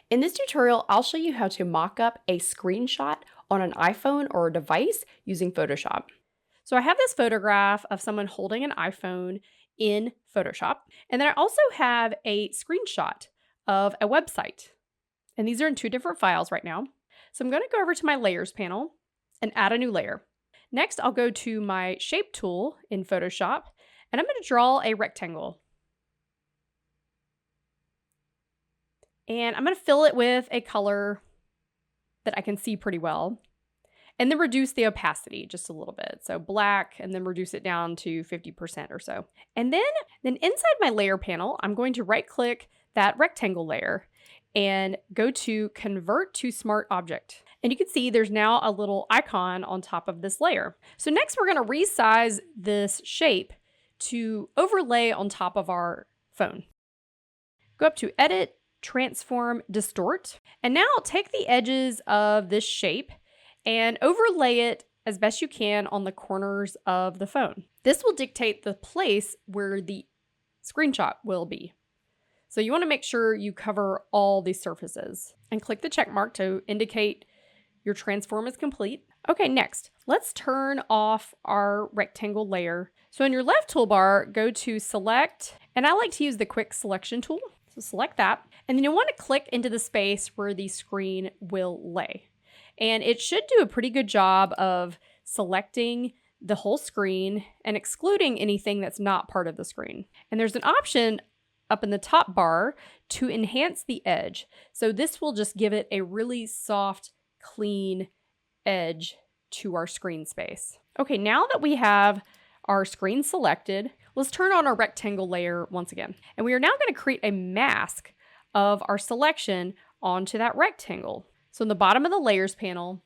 In this tutorial, I'll show you how to mock up a screenshot on an iPhone or a device using Photoshop. So I have this photograph of someone holding an iPhone in Photoshop, and then I also have a screenshot of a website. And these are in two different files right now. So I'm going to go over to my layers panel and add a new layer. Next, I'll go to my shape tool in Photoshop, and I'm going to draw a rectangle. And I'm going to fill it with a color that I can see pretty well. And then reduce the opacity just a little bit. So black, and then reduce it down to 50% or so. And then inside my layer panel, I'm going to right click that rectangle layer and go to Convert to Smart Object. And you can see there's now a little icon on top of this layer. So next we're going to resize this shape to overlay on top of our phone. Go up to Edit, Transform, Distort. And now take the edges of this shape and overlay it as best you can on the corners of the phone. This will dictate the place where the screenshot will be. So you want to make sure you cover all these surfaces and click the check mark to indicate your transform is complete. Okay, next, let's turn off our rectangle layer. So in your left toolbar, go to Select, and I like to use the Quick Selection tool. So select that, and then you want to click into the space where the screen will lay. And it should do a pretty good job of selecting the whole screen and excluding anything that's not part of the screen. And there's an option up in the top bar to enhance the edge. So this will just give it a really soft, clean edge to our screen space. Okay, now that we have our screen selected, let's turn on our rectangle layer once again. And we are now going to create a mask of our selection onto that rectangle. So in the bottom of the layers panel,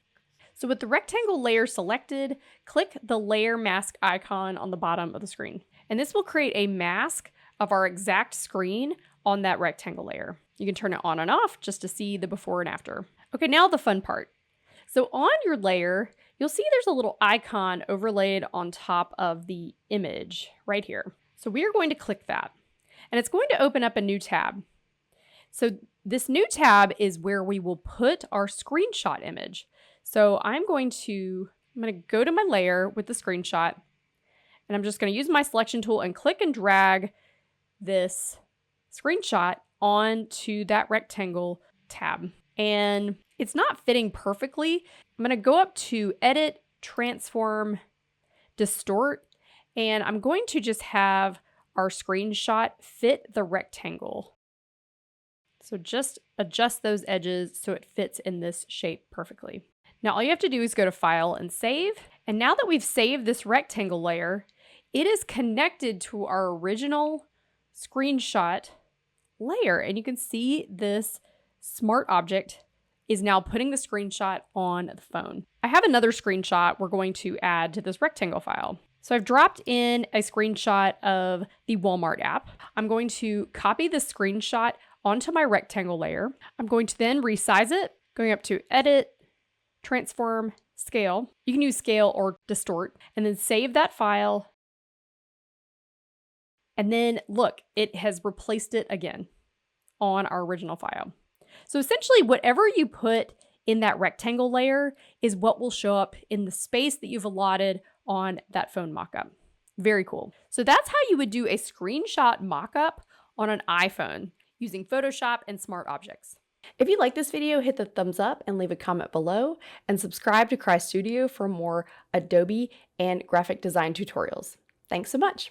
so with the rectangle layer selected, click the layer mask icon on the bottom of the screen. And this will create a mask of our exact screen on that rectangle layer. You can turn it on and off just to see the before and after. Okay, now the fun part. So on your layer, you'll see there's a little icon overlaid on top of the image right here. So we are going to click that, and it's going to open up a new tab. So this new tab is where we will put our screenshot image. So I'm going to go to my layer with the screenshot, and I'm just going to use my selection tool and click and drag this screenshot onto that rectangle tab. And it's not fitting perfectly. I'm going to go up to Edit, Transform, Distort, and I'm going to just have our screenshot fit the rectangle. So just adjust those edges so it fits in this shape perfectly. Now all you have to do is go to File and Save. And now that we've saved this rectangle layer, it is connected to our original screenshot layer. And you can see this smart object is now putting the screenshot on the phone. I have another screenshot we're going to add to this rectangle file. So I've dropped in a screenshot of the Walmart app. I'm going to copy this screenshot onto my rectangle layer. I'm going to then resize it, going up to Edit, Transform, Scale. You can use Scale or Distort, and then save that file. And then look, it has replaced it again on our original file. So essentially whatever you put in that rectangle layer is what will show up in the space that you've allotted on that phone mockup. Very cool. So that's how you would do a screenshot mockup on an iPhone using Photoshop and smart objects. If you like this video, hit the thumbs up and leave a comment below, and subscribe to Crye Studio for more Adobe and graphic design tutorials. Thanks so much.